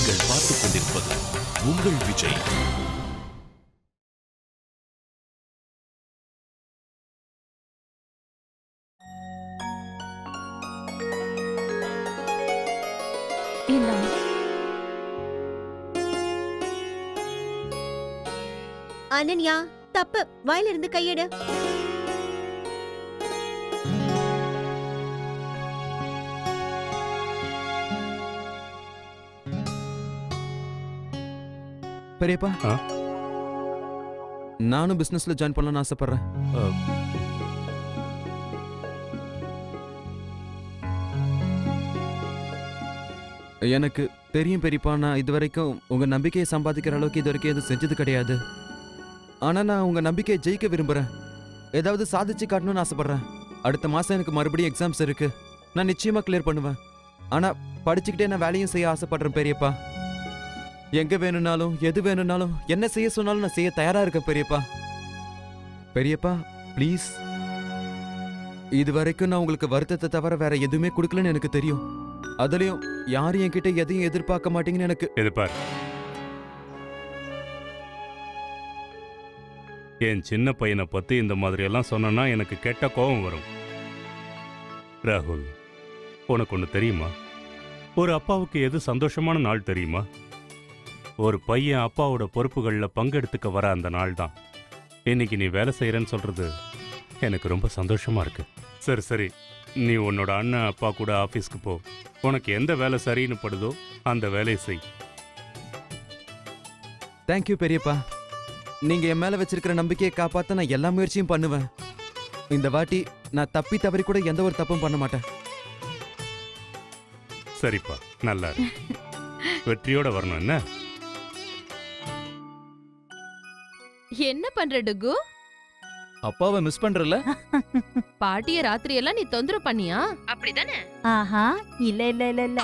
நீங்கள் பார்த்துக் கொண்டிருப்பது உங்கள் விஜய். அனன்யா, தப்பு. வாயிலிருந்து கையெடு. பெரியப்பா, நானும் பிசினஸ்ல ஜாயின் பண்ணலாம்னு ஆசைப்படுறேன். எனக்கு தெரியும் பெரியப்பா, நான் இதுவரைக்கும் உங்க நம்பிக்கையை சம்பாதிக்கிற அளவுக்கு இதுவரைக்கும் எதுவும் செஞ்சது கிடையாது. ஆனா நான் உங்க நம்பிக்கையை ஜெயிக்க விரும்புறேன். ஏதாவது சாதிச்சு காட்டணும்னு ஆசைப்படுறேன். அடுத்த மாசம் எனக்கு மறுபடியும் எக்ஸாம்ஸ் இருக்கு. நான் நிச்சயமா கிளியர் பண்ணுவேன். ஆனா படிச்சுக்கிட்டே நான் வேலையும் செய்ய ஆசைப்படுறேன் பெரியப்பா. எங்க வேணும்னாலும் எது வேணும்னாலும் என்ன செய்ய சொன்னாலும் நான் செய்ய தயாரா இருக்கேன் பெரியப்பா. பெரியப்பா ப்ளீஸ், இது வரைக்கும் நான் உங்களுக்கு வருத்தத்தை தவிர வேற எதுவுமே கொடுக்கலன்னு எனக்கு தெரியும். அதுலயும் யாரும் என்கிட்ட எதையும் எதிர்பார்க்க மாட்டீங்கன்னு எனக்கு எதிர்பார். என் சின்ன பையனை பத்தி இந்த மாதிரி எல்லாம் சொன்னா எனக்கு கெட்ட கோபம் வரும். ராகுல், உனக்கு ஒன்று தெரியுமா? ஒரு அப்பாவுக்கு எது சந்தோஷமான நாள் தெரியுமா? ஒரு பையன் அப்பாவோட பொறுப்புகளில் பங்கெடுத்துக்க வர அந்த நாள் தான். இன்னைக்கு நீ வேலை செய்யறேன்னு சொல்றது எனக்கு ரொம்ப சந்தோஷமா இருக்கு. சரி சரி, நீ உன்னோட அண்ணன் அப்பா கூட ஆஃபீஸ்க்கு போ. உனக்கு எந்த வேலை சரின்னு படுதோ அந்த வேலையை செய். தேங்க்யூ பெரியப்பா. நீங்க என் மேல வச்சிருக்கிற நம்பிக்கையை காப்பாத்த நான் எல்லா முயற்சியும் பண்ணுவேன். இந்த வாட்டி நான் தப்பி தவறி கூட எந்த ஒரு தப்பும் பண்ண மாட்டேன். சரிப்பா, நல்லா வெற்றியோட வரணும். என்ன என்ன பண்ற டுகு? அப்பாவை மிஸ் பண்றல? பாட்டிய ராத்திரி எல்லாம் நீ தொந்தரவு பண்ணியா? அப்படிதானே? ஆஹா, இல்ல இல்ல இல்ல இல்ல.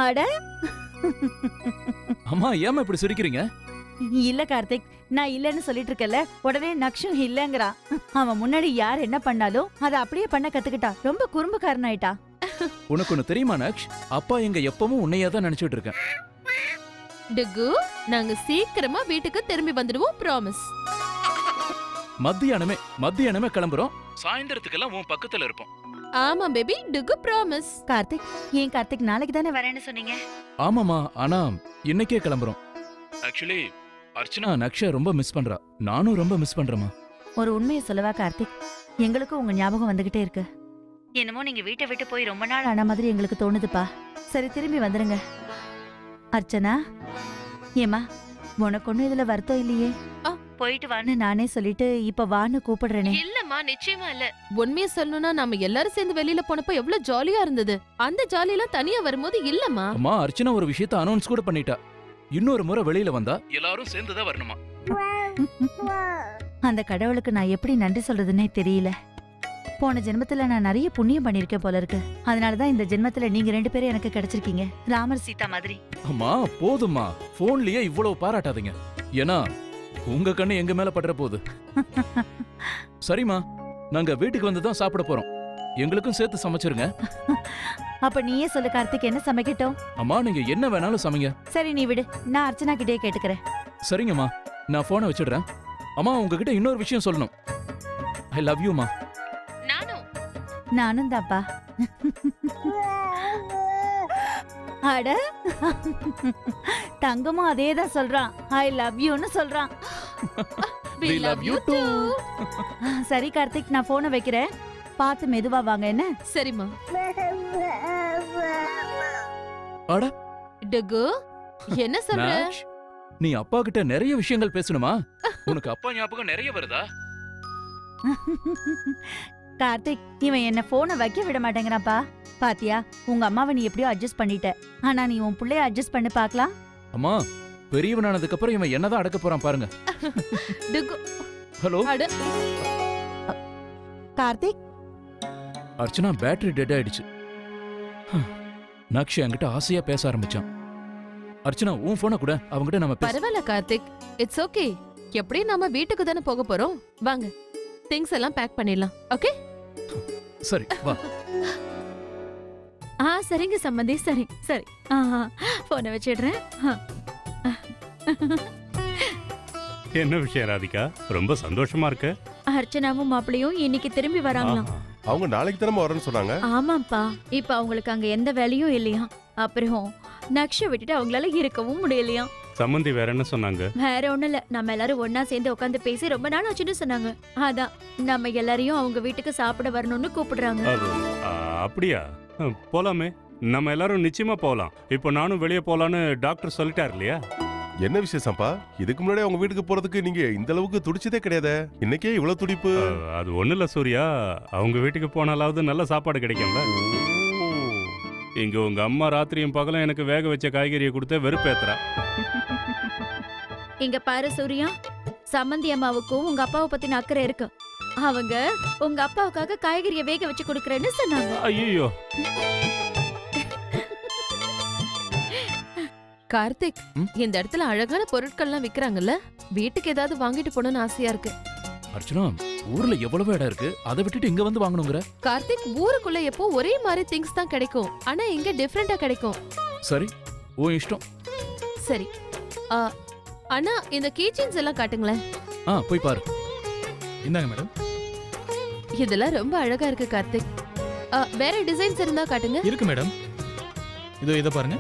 அட அம்மா, ஏமா இப்படி சிரிக்கிறீங்க? இல்ல கார்த்திக், நான் இல்லன்னு சொல்லிட்டு இருக்கல, உடனே நக்ஷும் இல்லங்கறா. அவன் முன்னாடி யார் என்ன பண்ணாலும் அதை அப்படியே பண்ண கத்துக்கிட்டா. ரொம்ப குறும்புக்காரன் ஆயிட்டா. உனக்கு ஒண்ணு தெரியுமா நக்ஷ்? அப்பா எங்க எப்பவும் உன்னையா தான் நினைச்சிட்டு இருக்கேன். டுகு, நாங்க சீக்கிரமா வீட்டுக்கு திரும்பி வந்துடுவோம், ப்ராமிஸ். மத்தியானமே கிளம்புறோம். சாயந்தரத்துக்கெல்லாம் உன் பக்கத்துல இருப்போம். ஆமா பேபி, டுகு ப்ராமிஸ். கார்த்திக், ஏன் கார்த்திக் நாளைக்கு தானே வரேன்னு சொன்னீங்க? ஆமாமா, ஆனா இன்னைக்கே கிளம்புறோம். ஆக்சுவலி அர்ச்சனா நக்ஷ ரொம்ப மிஸ் பண்றா. நானும் ரொம்ப மிஸ் பண்றேமா. ஒரு உண்மையை சொல்லவா கார்த்திக்? எங்களுக்கும் உங்க ஞாபகம் வந்துகிட்டே இருக்கு. என்னமோ நீங்க வீட்டை விட்டு போய் ரொம்ப நாள் ஆன மாதிரி எங்களுக்கு தோணுதுப்பா. சரி, திரும்பி வந்துருங்க. அர்ச்சனா, ஏமா உனக்கு ஒண்ணும் இதுல வருத்தம் இல்லையே? போயிட்டு வான்னு நானே சொல்லிட்டு இப்ப வான்னு கூப்பிடுறேனே. இல்லம்மா, நிச்சயமா இல்ல. உண்மையை சொல்லணும்னா நாம எல்லாரும் சேர்ந்து வெளியில போனப்ப எவ்வளவு ஜாலியா இருந்தது. அந்த ஜாலியெல்லாம் தனியா வரும்போது இல்லம்மா. அம்மா, அர்ச்சனா ஒரு விஷயத்தை அனௌன்ஸ் கூட பண்ணிட்டா. இன்னொரு முறை வெளியில வந்தா எல்லாரும் சேர்ந்துதான் வரணுமா. அந்த கடவுளுக்கு நான் எப்படி நன்றி சொல்றதுன்னே தெரியல. போன ஜென்மத்துல நான் நிறைய புண்ணியம் பண்ணிருக்கேன் போல இருக்கு. அதனாலதான் இந்த ஜென்மத்துல நீங்க 2 பேரும் எனக்கு கிடைச்சிருக்கீங்க, ராமர் சீதா மாதிரி. அம்மா போதுமா, போன்லயே இவ்வளவு பாராட்டாதீங்க. ஏன்னா உங்க கண்ணு எங்க மேல படுற போகுது. சரிம்மா, நாங்க வீட்டுக்கு வந்துதான் சாப்பிட போறோம். எங்களுக்கும் சேர்த்து சமைச்சிருங்க. அப்ப நீயே சொல்லு கார்த்திக், என்ன சமைக்கட்டும்? அம்மா, நீங்க என்ன வேணாலும் சமைங்க. சரி, நீ விடு, நான் அர்ச்சனா கிட்டே கேட்டுக்கிறேன். சரிங்கம்மா, நான் போனை வச்சிடுறேன். அம்மா, உங்ககிட்ட இன்னொரு விஷயம் சொல்லணும். ஐ லவ் யூ மா. நானும் தாப்பா. அட, தங்கமும் அதேதான் சொல்றான். ஐ லவ் யூன்னு சொல்றான். We love you too. சரி கார்த்திக், நான் போனை வைக்கிறேன். பார்த்து மெதுவா வாங்க. என்ன? சரிம்மா. அட டுகு, என்ன சொல்ற? நீ அப்பா கிட்ட நிறைய விஷயங்கள் பேசணுமா? உனக்கு அப்பா ஞாபகம் நிறைய வருதா? கார்த்திக், இவன் என்ன போனை வைக்க விட மாட்டேங்கிறாப்பா. பாத்தியா, உங்க அம்மாவை நீ எப்படியோ அட்ஜஸ்ட் பண்ணிட்ட. ஆனா நீ உன் பிள்ளைய அட்ஜஸ்ட் பண்ணி பார்க்கலாம். அம்மா, பெரியவனானதுக்கு அப்புறம் இவன் என்னதான் அடக்க போறான் பாருங்க. Hello Karthik. Archana battery dead ஆயிடுச்சு. நக்ஷ் என்கிட்ட ஆசையா பேச ஆரம்பிச்சான். அர்ச்சனா, உன் போனை கூட அவங்கிட்ட நம்ம பரவாயில்ல கார்த்திக், இட்ஸ் ஓகே. எப்படியும் நாம வீட்டுக்கு தானே போக போறோம். வாங்க, திங்ஸ் எல்லாம் பேக் பண்ணிடலாம். ஓகே, சரி வா. சரிங்க சம்மந்தி, சரி சரி. போனை வச்சிடுறேன். என்ன விஷயம் ராதிகா, ரொம்ப சந்தோஷமா இருக்க? அர்ச்சனாவும் மாப்பிளையும் இன்னைக்கு திரும்பி வராங்களாம். அவங்க நாளைக்கு தானே வரேன்னு சொன்னாங்க. ஆமாப்பா, இப்ப அவங்களுக்கு அங்க எந்த வேலையும் இல்லையா. அப்புறம் நக்ஷ விட்டுட்டு அவங்களால இருக்கவும் முடியலையா. சம்மந்தி வேற என்ன சொன்னாங்க? வேற ஒண்ணும் இல்ல, நம்ம எல்லாரும் ஒன்னா சேர்ந்து உட்காந்து பேசி ரொம்ப நாள் ஆச்சுன்னு சொன்னாங்க. அதான் நம்ம எல்லாரையும் அவங்க வீட்டுக்கு சாப்பிட வரணும்னு கூப்பிடுறாங்க. அப்படியா? போலாமே, நம்ம எல்லாரும் நிச்சயமா போலாம். இப்போ நானும் வெளியே போலான்னு டாக்டர் சொல்லிட்டார் இல்லையா? என்ன விசேஷம்ப்பா? இதுக்கு முன்னாடி அவங்க வீட்டுக்கு போறதுக்கு நீங்க இந்த அளவுக்கு துடிச்சதே கிடையாது. இன்னைக்கே இவ்வளவு துடிப்பு? அது ஒண்ணு இல்ல சூர்யா, அவங்க வீட்டுக்கு போனாலாவது நல்ல சாப்பாடு கிடைக்கும்ல. இங்க உங்க அம்மா ராத்திரியும் பகலும் எனக்கு வேக வச்ச காய்கறியை கொடுத்து வெறுப்பேத்துறா. இங்க பாரு சூர்யா, சம்மந்தி அம்மாவுக்கும் உங்க அப்பாவை பத்தின அக்கறை இருக்கு. அவங்க உங்க அப்பாவுக்காக காய்கறியை வேக வச்சு கொடுக்கறேன்னு சொன்னாங்க. ஐயோ கார்த்திக், இந்த இடத்துல அழகான பொருட்கள்லாம் விக்கிறாங்கல்ல, வீட்டுக்கு ஏதாவது வாங்கிட்டு போகணும்னு ஆசையா இருக்கு. அர்ச்சனா, ஊர்ல எவ்வளவு இடம் இருக்கு, அதை விட்டுட்டு இங்க வந்து வாங்கணுங்கிற? கார்த்திக், ஊருக்குள்ள எப்போ ஒரே மாதிரி திங்ஸ் தான் கிடைக்கும், ஆனா இங்க டிஃபரெண்டா கிடைக்கும். சரி, ஓ இஷ்டம். சரி, அண்ணா இந்த கீச்செயின்ஸ் எல்லாம் காட்டுங்களேன். போய் பாரு. இந்தாங்க மேடம். இதெல்லாம் ரொம்ப அழகா இருக்கு கார்த்திக். வேற டிசைன்ஸ் இருந்தா காட்டுங்க. இருக்கு மேடம், இதோ இத பாருங்க.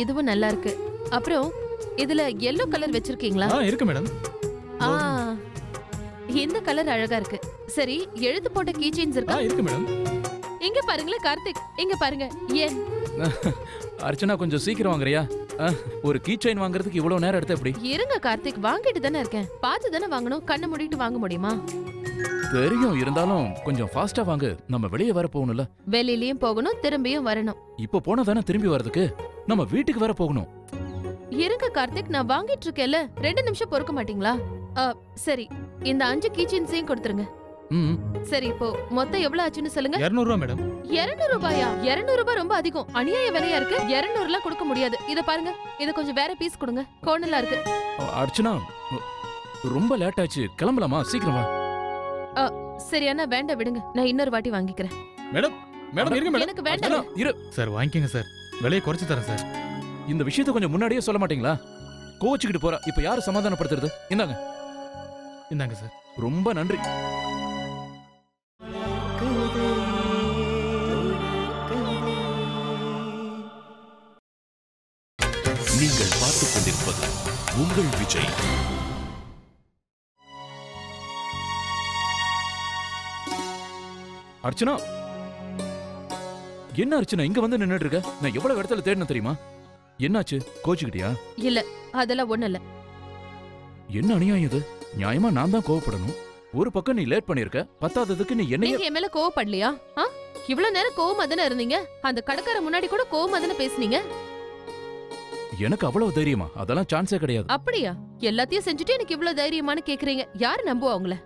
இதுவும் நல்லா இருக்கு. அப்புறம் இதுல yellow கலர் வச்சிருக்கீங்களா? இருக்கு மேடம். இந்த கலர் அழகா இருக்கு. சரி, எழுத்து போட்ட கீச்செயின்ஸ் இருக்கா? இருக்கு மேடம். இங்க பாருங்களே கார்த்திக், இங்க பாருங்க. ஏன் அர்ச்சனா, கொஞ்சம் சீக்கிரம் வாங்குறியா? ஒரு கீ செயின் வாங்குறதுக்கு இவ்வளவு நேரம் எடுத்து எப்படி? இருங்க கார்த்திக், வாங்கிட்டு தானே இருக்கேன். பார்த்து தானே வாங்கணும், கண்ணை மூடிட்டு வாங்க முடியுமா? தெரியும், இருந்தாலும் கொஞ்சம் ஃபாஸ்டா வாங்கு. நம்ம வெளியே வர போகணும்ல. வெளியிலயும் போகணும், திரும்பியும் வரணும். இப்போ போனா தானே திரும்பி வரதுக்கு. நம்ம வீட்டுக்கு வர போகணும். இருங்க கார்த்திக், நான் வாங்கிட்டு இருக்கேன்ல, 2 நிமிஷம் பொறுக்க மாட்டீங்களா? சரி, இந்த 5 கீச்செயின்ஸையும் கொடுத்துருங்க. சரி, இப்போ மொத்தம் எவ்வளவு ஆச்சுன்னு சொல்லுங்க. 200 ரூபாய் மேடம். 200 ரூபாயா? 200 ரூபாய் ரொம்ப அதிகம், அநியாய விலையா இருக்கு. 200 எல்லாம் கொடுக்க முடியாது. இத பாருங்க, இத கொஞ்சம் வேற பீஸ் கொடுங்க, கோணலா இருக்கு. அர்ச்சனா, ரொம்ப லேட் ஆச்சு, கிளம்பலாமா? சீக்கிரமா. சரி அண்ணா, வேண்டாம் விடுங்க, நான் இன்னொரு வாட்டி வாங்கிக்கிறேன். மேடம், மேடம் இருங்க மேடம். எனக்கு வேண்டாம். இரு சார், வாங்கிக்கங்க சார், விலையை குறைச்சு தரேன் சார். இந்த விஷயத்தை கொஞ்சம் முன்னாடியே சொல்ல மாட்டீங்களா? கோச்சிக்கிட்டு போறா, இப்ப யாரு சமாதானப்படுத்துறது? இந்தாங்க. இந்தாங்க சார். ரொம்ப நன்றி. நீங்கள் பார்த்துக் கொண்டிருப்பது உங்கள் விஜய். அர்ச்சனா, என்ன அர்ச்சனா இங்க வந்து நின்னுட்டு இருக்க? நான் எவ்வளவு இடத்துல தேடின தெரியுமா? என்னாச்சு, கோச்சுக்கிட்டியா? இல்ல, அதெல்லாம் ஒண்ணு இல்ல. என்ன அநியாயம் இது? நியாயமா நான் தான் கோவப்படணும். ஒரு பக்கம் நீ லேட் பண்ணிருக்க, பத்தாததுக்கு நீ என்ன? நீங்க என் மேல கோவப்படலையா? இவ்வளவு நேரம் கோவமா தானே இருந்தீங்க. அந்த கடைக்கார முன்னாடி கூட கோவமா தானே பேசுனீங்க. எனக்கு அவ்வளவு தைரியமா? அதெல்லாம் சான்ஸே கிடையாது. அப்படியா? எல்லாத்தையும் செஞ்சுட்டு எனக்கு இவ்வளவு தைரியமானு கேக்குறீங்க. யாரு நம்புவா உங்கள?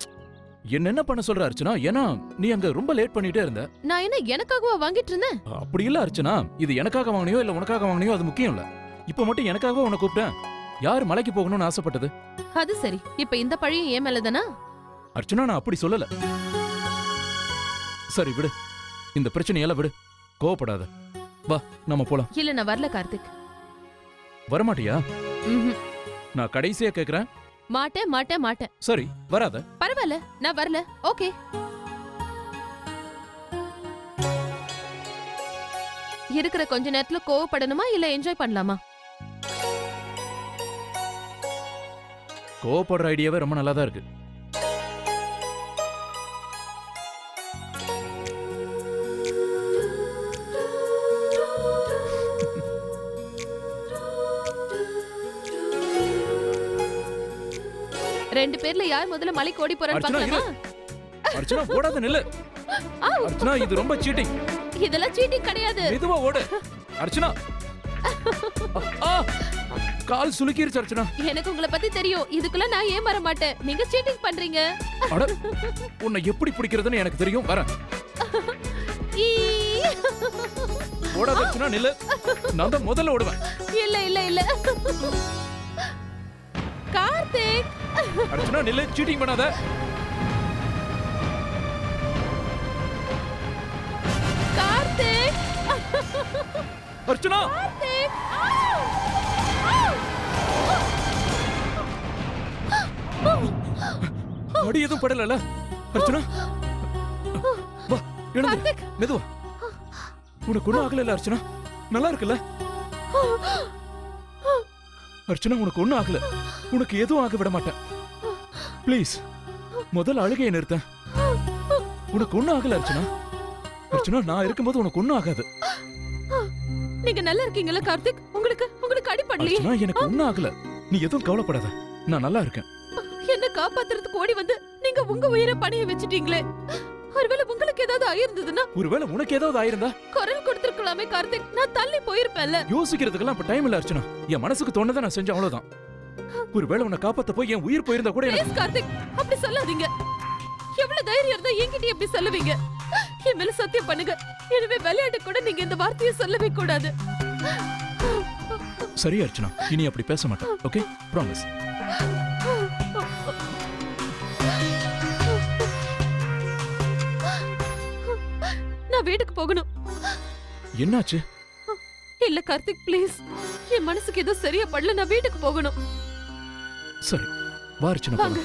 என்ன பண்ண சொல்ற அர்ச்சனா? ஏன்னா நீ அங்க ரொம்ப லேட் பண்ணிட்டே இருந்த. நான் என்ன எனக்காகவா வாங்கிட்டு இருந்தேன்? அப்படி இல்ல அர்ச்சனா, இது எனக்காக வாங்கினியோ இல்ல உனக்காக வாங்கினியோ அது முக்கியம் இல்ல. இப்ப மட்டும் எனக்காக உன்னை கூப்பிட்டேன். யார் மலைக்கு போகணும்னு ஆசைப்பட்டது? அது சரி, இப்ப இந்த பழியும் ஏன் மேலதானா? அர்ச்சனா, நான் அப்படி சொல்லல. சரி விடு, இந்த பிரச்சனையெல்லாம் விடு, கோவப்படாத. வா, நம்ம போலாம். இல்ல, நான் வரல கார்த்திக். வரமாட்டியா? நான் கடைசியா கேக்குறேன். மாட்டேன் மாட்டேன் மாட்டேன். சரி, வராத. பரவாயில்ல, நான் வரல. ஓகே. இருக்கிற கொஞ்ச நேரத்துல கோவப்படணுமா இல்ல என்ஜாய் பண்ணலாமா? கோவப்படுற ஐடியாவே ரொம்ப நல்லா தான் இருக்கு. ரெண்டு பேர்ல யார் முதல்ல மலைக்கு ஓடி போறான்னு பார்க்கலாமா? அர்ச்சனா, ஓடாத, நில்லு. அர்ச்சனா, இது ரொம்ப சீட்டிங். இதெல்லாம் சீட்டிங் கிடையாது. மெதுவா ஓடு அர்ச்சனா. கால் சுளுக்கிருச்சு அர்ச்சனா. எனக்கு உங்களை பத்தி தெரியும். இதுக்குள்ள நான் ஏன் வர மாட்டேன். நீங்க சீட்டிங் பண்றீங்க. அட, உன்னை எப்படி பிடிக்கிறதுன்னு எனக்கு தெரியும். வரேன். ஓடாத அர்ச்சனா, நில்லு. நான் தான் முதல்ல ஓடுவேன். இல்ல இல்ல இல்ல கார்த்திக். அர்ச்சனா, நில்லு. சீட்டிங் பண்ணாத. கார்த்திக். அர்ச்சனா அடி எதுவும் படல அர்ச்சனா வா எழுந்து மெதுவா உனக்கு ஒண்ணும் ஆகல அர்ச்சனா நல்லா இருக்குல்ல அர்ச்சனா உனக்கு ஒண்ணும் ஆகல உனக்கு எதுவும் ஆக விட மாட்டேன் ப்ளீஸ் முதல்ல அழுகையை நிறுத்த உனக்கு ஒண்ணும் ஆகல அர்ச்சனா அர்ச்சனா நான் இருக்கும்போது உனக்கு ஒண்ணும் ஆகாது நீங்க நல்லா இருக்கீங்களா கார்த்திக் உங்களுக்கு அடிபடலையே அர்ச்சனா எனக்கு ஒண்ணும் ஆகல நீ எதுவும் கவலைப்படாத நான் நல்லா இருக்கேன் என்ன காப்பாத்துறதுக்கு ஓடி வந்து நீங்க உங்க உயிரை பணைய வச்சிட்டீங்களே ஒருவேளை உங்களுக்கு ஏதாவது ஆயிருந்ததுன்னா ஒருவேளை உனக்கு ஏதாவது ஆயிருந்தா குரல் கொடுத்திருக்கலாமே கார்த்திக் நான் தள்ளி போயிருப்பேன்ல யோசிக்கிறதுக்கெல்லாம் இப்ப டைம் இல்ல அர்ச்சனா என் மனசுக்கு தோணதை நான் செஞ்சேன் அவ்வளவுதான் ஒருவேளை உன்னை காப்பாத்த போய் என் உயிர் போயிருந்தா கூட எனக்கு ப்ளீஸ் கார்த்திக் அப்படி சொல்லாதீங்க எவ்வளவு தைரியம் இருந்தா என்கிட்ட எப்படி சொல்லுவீங்க என் மேல சத்தியம் பண்ணுங்க எனவே விளையாட்டு கூட நீங்க இந்த வார்த்தையை சொல்லவே கூடாது சரி அர்ச்சனா இனி அப்படி பேச மாட்டேன் ஓகே ப்ராமிஸ் நான் வீட்டுக்கு போகணும் என்னாச்சு இல்ல கார்த்திக் ப்ளீஸ் என் மனசுக்கு ஏதோ சரியா படல நான் வீட்டுக்கு போகணும் சரி வா அர்ச்சனா வாங்க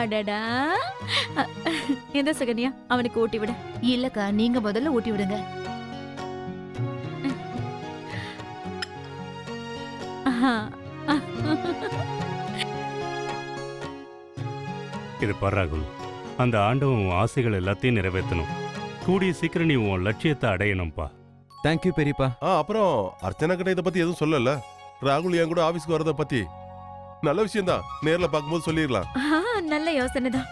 அடடா எந்த சகன்யா அவனுக்கு ஊட்டி விட. இல்லக்கா நீங்க முதல்ல ஊட்டி விடுங்க. இது பாரு ராகுல், அந்த ஆண்டவன் உன் ஆசைகள் எல்லாத்தையும் நிறைவேற்றணும். கூடிய சீக்கிரம் நீ உன் லட்சியத்தை அடையணும்ப்பா. தேங்க்யூ பெரியப்பா. அப்புறம் அர்ச்சனா கிட்ட இதை பத்தி எதுவும் சொல்லல. ராகுல் என் கூட ஆபீஸ்க்கு வரத பத்தி நல்ல விஷயம் தான், நேர்ல பாக்கும்போது சொல்லிடலாம். நல்ல யோசனை தான்.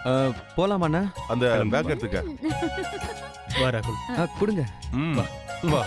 போலாமாண்ணா? அந்த பேக் எடுத்துக்க. வா ராகுல். கொடுங்க. வா.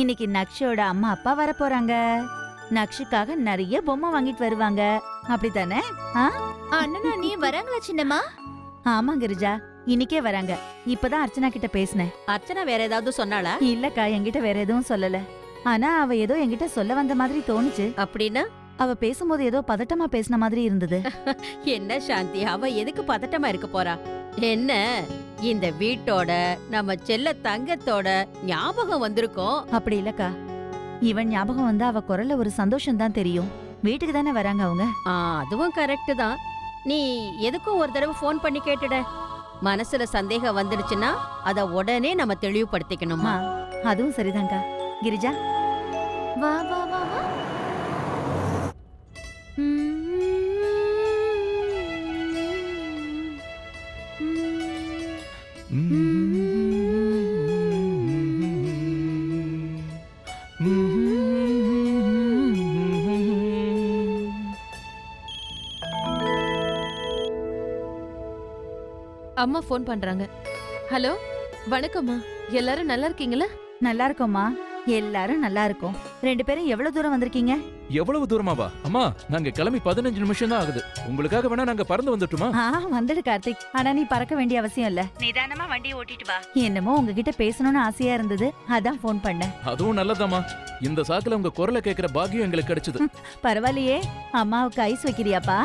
இன்னைக்கு நக்ஷோட அம்மா அப்பா வர போறாங்க. நக்ஷுக்காக நிறைய பொம்மை வாங்கிட்டு வருவாங்க, அப்படித்தானே? அண்ணனா நீ வராங்களா சின்னம்மா? ஆமா கிரிஜா, இன்னைக்கே வராங்க. இப்பதான் அர்ச்சனா கிட்ட பேசினேன். அர்ச்சனா வேற ஏதாவது சொன்னாளா? இல்லக்கா, என்கிட்ட வேற எதுவும் சொல்லல. ஆனா அவ ஏதோ என்கிட்ட சொல்ல வந்த மாதிரி தோணுச்சு. அப்படின்னா? அவ பேசும்போது ஏதோ பதட்டமா பேசின மாதிரி இருந்தது. என்ன சாந்தி, அவ எதுக்கு பதட்டமா இருக்க போறா? என்ன இந்த வீட்டோட நம்ம செல்ல தங்கத்தோட ஞாபகம் வந்திருக்கோம். அப்படி இல்லக்கா, இவன் ஞாபகம் வந்தா அவ குரல்ல ஒரு சந்தோஷம் தான் தெரியும். வீட்டுக்கு தானே வராங்க அவங்க. அதுவும் கரெக்ட் தான். நீ எதுக்கும் ஒரு தடவை போன் பண்ணி கேட்டுட. மனசுல சந்தேகம் வந்துடுச்சுன்னா அத உடனே நம்ம தெளிவுபடுத்திக்கணுமா? அதுவும் சரிதான்க்கா. கிரிஜா வா வா வா வா. அம்மா ஃபோன் பண்றாங்க. ஹலோ, வணக்கம்மா. எல்லாரும் நல்லா இருக்கீங்களா? நல்லா இருக்கோம்மா, எல்லாரும் நல்லா இருக்கோம். 2 பேரும் எவ்வளவு தூரம் வந்திருக்கீங்க? எவ்வளவு தூரமாவா? அம்மா, நாங்க கிளம்பி 15 நிமிஷம் தான் ஆகுது. உங்களுக்காக வேணா நாங்க பறந்து வந்துட்டுமா? வந்துடு கார்த்திக். ஆனா நீ பறக்க வேண்டிய அவசியம் இல்ல. நிதானமா வண்டியை ஓட்டிட்டு வா. என்னமோ உங்ககிட்ட பேசணும்னு ஆசையா இருந்தது, அதான் ஃபோன் பண்ணேன். அதுவும் நல்லதாமா. இந்த சாக்குல உங்க குரலை கேட்கிற பாக்கியம் எங்களுக்கு கிடைச்சது. பரவாயில்லையே. அம்மாவுக்கு ஐஸ் வைக்கிறியாப்பா?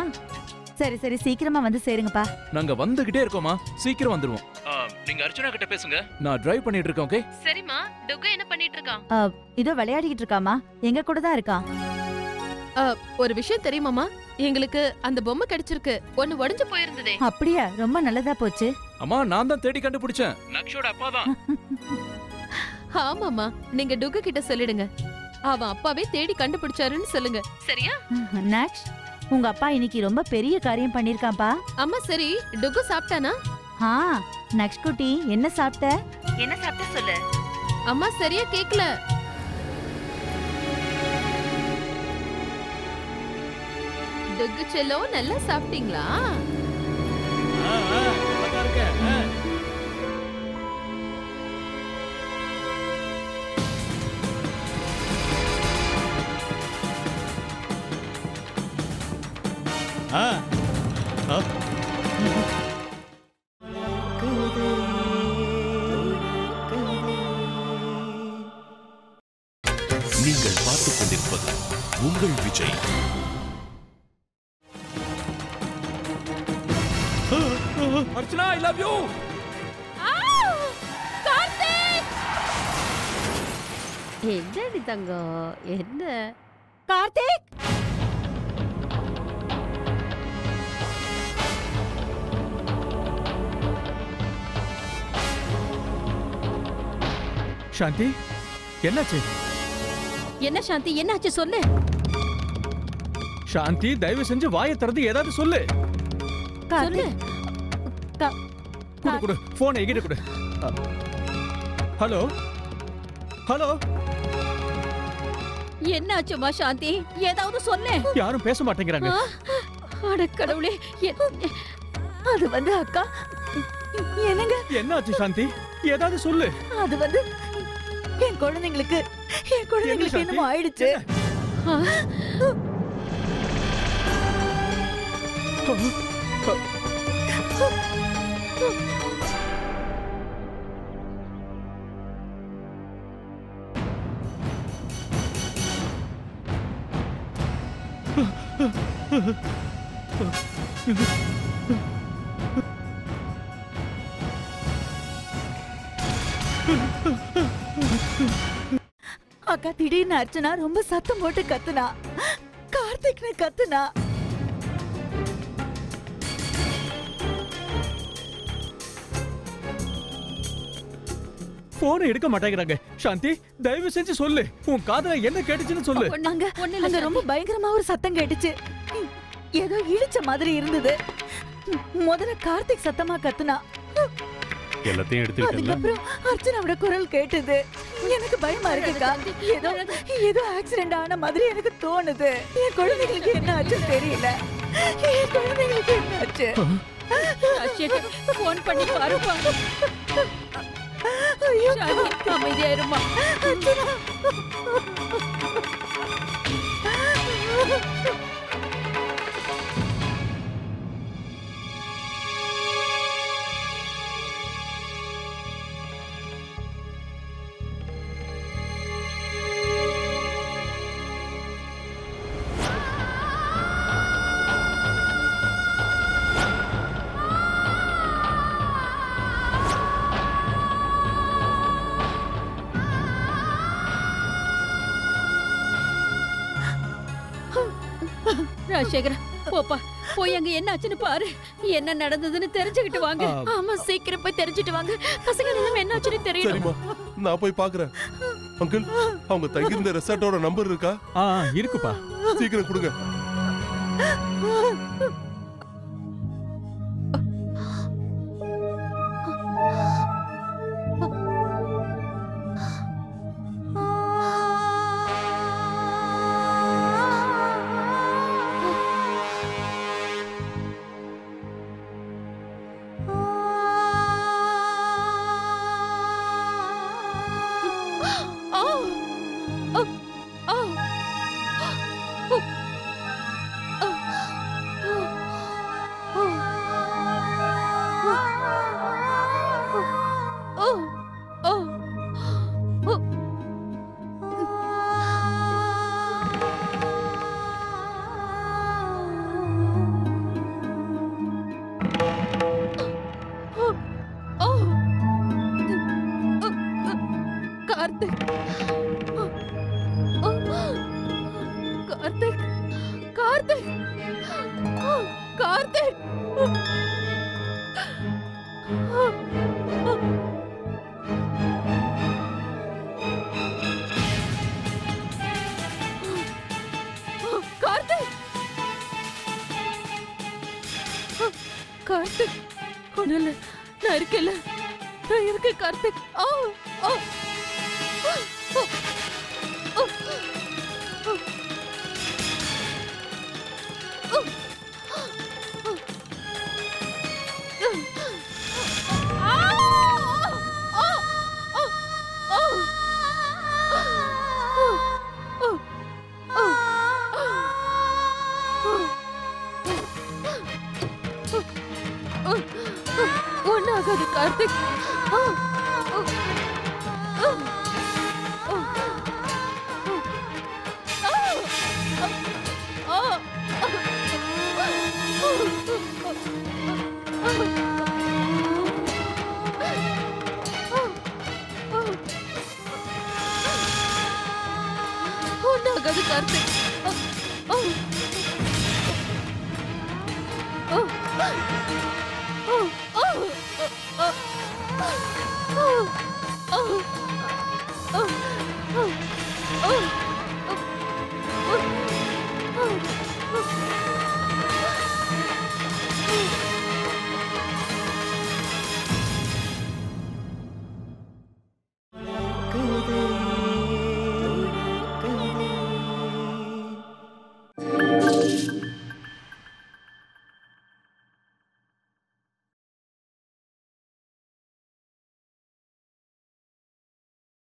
சரி சரி, சீக்கிரமா வந்து சேருங்கப்பா. நாங்க வந்துகிட்டே இருக்கோமா, சீக்கிரம் வந்துருவோம். நீங்க அர்ச்சனா கிட்ட பேசுங்க, நான் டிரைவ் பண்ணிட்டு இருக்கேன். ஓகே? சரிம்மா. டுகு என்ன பண்ணிட்டு இருக்கான்? இதோ விளையாடிக்கிட்டு இருக்காமா, எங்க கூட தான் இருக்கான். ஒரு விஷயம் தெரியுமாமா? எங்களுக்கு அந்த பொம்மை கிடைச்சிருக்கு. ஒன்னு உடைஞ்சு போயிருந்ததே. அப்படியா? ரொம்ப நல்லதா போச்சு. அம்மா, நான் தான் தேடி கண்டுபிடிச்சேன். நக்ஷோட அப்பா தான். ஆமாமா, நீங்க டுகு கிட்ட சொல்லிடுங்க. அவன் அப்பாவே தேடி கண்டுபிடிச்சாருன்னு சொல்லுங்க. சரியா? நக்ஷ், உங்க அப்பா இன்னைக்கு ரொம்ப பெரிய காரியம் பண்ணிருக்கான்பா. அம்மா சரி, டுகு சாப்பிட்டானா? நக்ஷ் குட்டி என்ன சாப்பிட்ட? என்ன சாப்பிட்ட சொல்லு. அம்மா சரியா கேக்கல. டுகு செல்லோ நல்லா சாப்பிட்டீங்களா? நீங்கள் பார்த்துக் கொண்டிருப்பது உங்கள் Vijay. Archana, I love you. Karthik! என்னடி தங்கம், என்ன? கார்த்திக்! சாந்தி, என்னாச்சு? என்ன சாந்தி, என்னாச்சு சொல்லு. சாந்தி, தயவு செஞ்சு வாயை திறந்து ஏதாவது சொல்லு. சொல்லு. குடு குடு, போனை எகிட்ட குடு. ஹலோ ஹலோ, என்னாச்சுமா சாந்தி, ஏதாவது சொல்லு. யாரும் பேச மாட்டேங்கிறாங்க. அட கடவுளே, அது வந்து அக்கா, என்னங்க? என்னாச்சு சாந்தி, ஏதாவது சொல்லு. அது வந்து என் குழந்தைங்களுக்கு என்னமோ ஆயிடுச்சு. அக்கா, திடீர்னு அர்ச்சனா ரொம்ப சத்தம் போட்டு கத்துனா. கார்த்திக்னு கத்துனா. போனை எடுக்க மாட்டேங்கிறாங்க. சாந்தி, தயவு செஞ்சு சொல்லு, உன் காதுல என்ன கேட்டுச்சுன்னு சொல்லு. அங்க ரொம்ப பயங்கரமா ஒரு சத்தம் கேட்டுச்சு. ஏதோ இடிச்ச மாதிரி இருந்தது. முதல்ல கார்த்திக் சத்தமா கத்துனா. எல்லாத்தையும் எடுத்துக்கிட்டல. அதுக்கப்புறம் அர்ச்சனாவோட குரல் கேட்டது. எனக்கு பயமா இருக்குக்கா. ஏதோ ஆக்சிடென்ட் ஆன மாதிரி எனக்கு தோணுது. என் குழந்தைகளுக்கு என்ன ஆச்சுன்னு தெரியல. என் குழந்தைகளுக்கு என்ன ஆச்சு? போன் பண்ணி பாருப்பா. அமைதியா இருமா. ராஜசேகர, போப்பா, போய் அங்க என்ன ஆச்சுன்னு பாரு. என்ன நடந்ததுன்னு தெரிஞ்சுக்கிட்டு வாங்க. ஆமா, சீக்கிரம் போய் தெரிஞ்சுட்டு வாங்க. பசங்க நிலைமை என்ன ஆச்சுன்னு தெரியணும். சரிம்மா, நான் போய் பாக்குறேன். அங்கிள், அவங்க தங்கியிருந்த ரெசார்ட்டோட நம்பர் இருக்கா? இருக்குப்பா. சீக்கிரம் கொடுங்க. கார்த்திக் ஒண்ணுல நான் இருக்கேன்ல, நான் இருக்கேன் கார்த்திக். ஓ ஓ ஓ, ஓ, ஓ, ஓ. ஒன்னாகாது கார்த்திக். ஒன்னாகாது கார்த்திக். Oh!